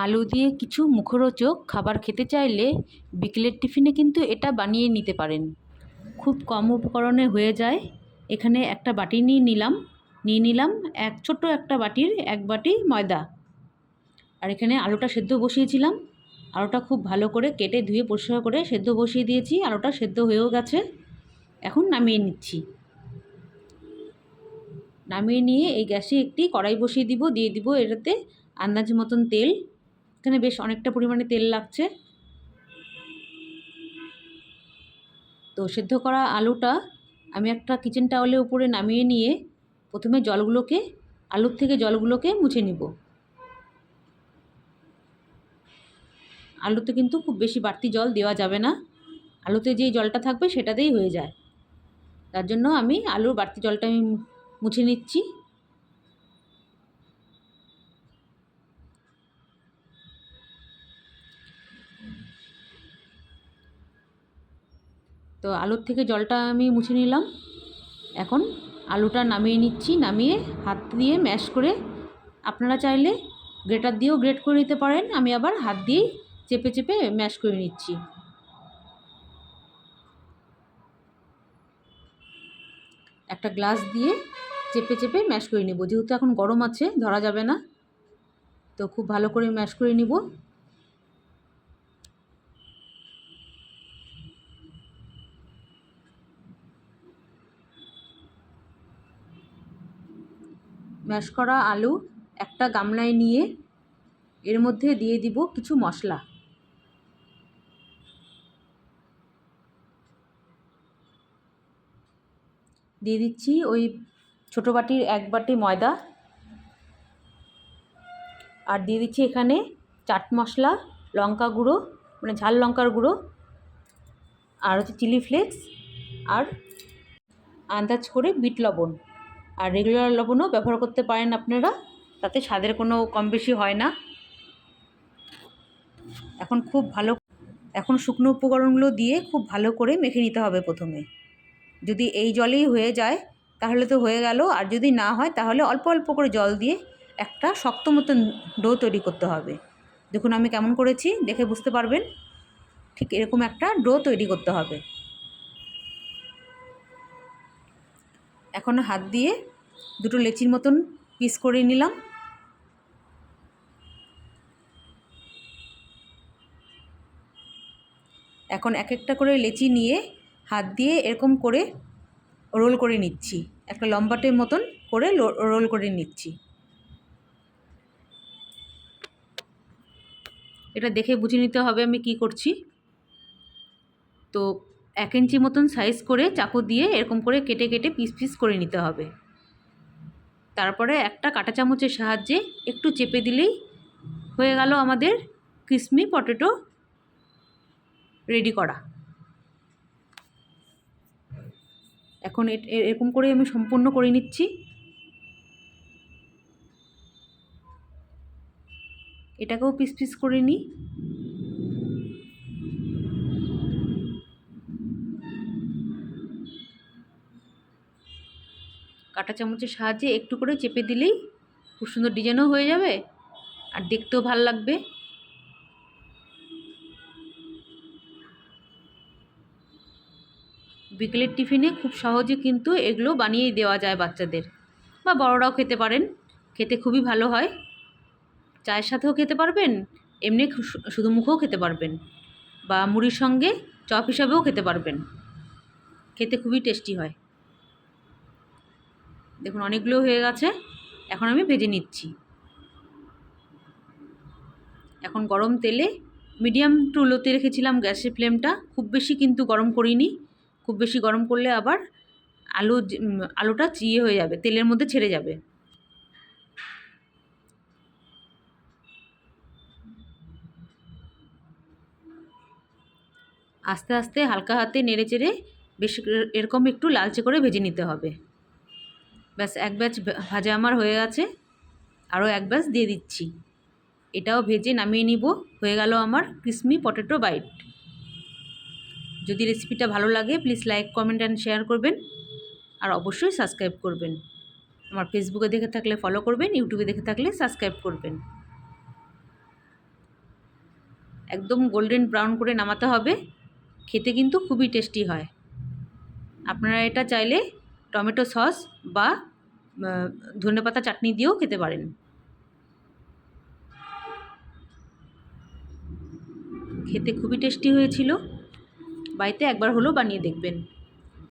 আলু দিয়ে কিছু মুখরোচক খাবার খেতে চাইলে বিকেলের টিফিনে কিন্তু এটা বানিয়ে নিতে পারেন। খুব কম উপকরণে হয়ে যায়। এখানে একটা বাটি নিয়ে নিলাম ছোট্ট একটা বাটির 1 বাটি ময়দা। আর এখানে আলুটা সেদ্ধ বসিয়েছিলাম। আলুটা খুব ভালো করে কেটে ধুয়ে পরিষ্কার করে সেদ্ধ বসিয়ে দিয়েছি। আলুটা সেদ্ধ হয়েও গেছে। এখন নামিয়ে নিচ্ছি। নামিয়ে নিয়ে এই গ্যাসে একটি কড়াই বসিয়ে দিয়ে দিব এটাতে আন্দাজ মতন তেল। এখানে বেশ অনেকটা পরিমাণে তেল লাগছে। তো সেদ্ধ করা আলুটা আমি একটা কিচেন টাওয়ালের উপরে নামিয়ে নিয়ে প্রথমে আলুর থেকে জলগুলোকে মুছে নিব। আলুতে কিন্তু খুব বেশি বাড়তি জল দেওয়া যাবে না। আলুতে যেই জলটা থাকবে সেটাতেই হয়ে যায়। তার জন্য আমি আলুর বাড়তি জলটা মুছে নিচ্ছি। তো আলুর থেকে জলটা আমি মুছে নিলাম। এখন আলুটা নামিয়ে নিচ্ছি। নামিয়ে হাত দিয়ে ম্যাশ করে, আপনারা চাইলে গ্রেটার দিয়েও গ্রেট করে নিতে পারেন। আমি আবার হাত দিয়েই চেপে চেপে ম্যাশ করে নিচ্ছি। একটা গ্লাস দিয়ে চেপে চেপে ম্যাশ করে নেব, যেহেতু এখন গরম আছে ধরা যাবে না। তো খুব ভালো করে ম্যাশ করে নিব। ম্যাশ করা আলু একটা গামলায় নিয়ে এর মধ্যে দিয়ে দিব কিছু মশলা। দিয়ে দিচ্ছি ওই ছোটো বাটির 1 বাটি ময়দা। আর দিয়ে দিচ্ছি এখানে চাট মশলা, লঙ্কা গুঁড়ো মানে ঝাল লঙ্কার গুঁড়ো, আর হচ্ছে চিলি ফ্লেক্স, আর আন্দাজ করে বিট লবণ। আর রেগুলার লবণও ব্যবহার করতে পারেন আপনারা, তাতে স্বাদের কোনো কম বেশি হয় না। এখন শুকনো উপকরণগুলো দিয়ে খুব ভালো করে মেখে নিতে হবে প্রথমে। যদি এই জলেই হয়ে যায় তাহলে তো হয়ে গেল, আর যদি না হয় তাহলে অল্প অল্প করে জল দিয়ে একটা শক্ত মতন ডো তৈরি করতে হবে। দেখুন আমি কেমন করেছি, দেখে বুঝতে পারবেন। ঠিক এরকম একটা ডো তৈরি করতে হবে। এখন হাত দিয়ে দুটো লেচির মতন পিস করে নিলাম। এখন এক একটা করে লেচি নিয়ে হাত দিয়ে এরকম করে রোল করে নিচ্ছি। একটা লম্বাটের মতন করে রোল করে নিচ্ছি। এটা দেখে বুঝে নিতে হবে আমি কি করছি। তো 1 ইঞ্চি মতন সাইজ করে চাকু দিয়ে এরকম করে কেটে কেটে পিস পিস করে নিতে হবে। তারপরে একটা কাঁটা চামচের সাহায্যে একটু চেপে দিলেই হয়ে গেল আমাদের ক্রিসপি পটেটো রেডি করা। এখন এরকম করে আমি সম্পূর্ণ করে নিচ্ছি। এটাকেও পিস পিস করে নিই। কাঁটা চামচের সাহায্যে একটু করে চেপে দিলেই খুব সুন্দর ডিজাইনও হয়ে যাবে, আর দেখতেও ভালো লাগবে। বিকেলের টিফিনে খুব সহজে কিন্তু এগুলো বানিয়ে দেওয়া যায় বাচ্চাদের, বা বড়রাও খেতে পারেন। খেতে খুবই ভালো হয়। চায়ের সাথেও খেতে পারবেন, এমনি শুধু মুখেও খেতে পারবেন, বা মুড়ির সঙ্গে চপ হিসাবেও খেতে পারবেন। খেতে খুবই টেস্টি হয়। দেখুন অনেকগুলো হয়ে গেছে। এখন আমি ভেজে নিচ্ছি। এখন গরম তেলে মিডিয়াম টু লোতে রেখেছিলাম গ্যাসের ফ্লেমটা, খুব বেশি কিন্তু গরম করিনি। খুব বেশি গরম করলে আবার আলুটা চিয়ে হয়ে যাবে, তেলের মধ্যে ছেড়ে যাবে। আস্তে আস্তে হালকা হাতে নেড়ে চেড়ে বেশ এরকম একটু লালচে করে ভেজে নিতে হবে। ব্যাস 1 ব্যাচ ভাজা আমার হয়ে গেছে। আরও 1 ব্যাচ দিয়ে দিচ্ছি। এটাও ভেজে নামিয়ে নিব। হয়ে গেল আমার ক্রিসপি পটেটো বাইট। যদি রেসিপিটা ভালো লাগে please like, comment and share করবেন, আর অবশ্যই সাবস্ক্রাইব করবেন। আমার ফেসবুকে দেখে থাকলে ফলো করবেন, ইউটিউবে দেখে থাকলে সাবস্ক্রাইব করবেন। একদম গোল্ডেন ব্রাউন করে নামাতে হবে। খেতে কিন্তু খুবই টেস্টি হয়। আপনারা এটা চাইলে টমেটো সস বা ধনেপাতা চাটনি দিয়েও খেতে পারেন। খেতে খুবই টেস্টি হয়েছিল। বাড়িতে একবার হলেও বানিয়ে দেখবেন।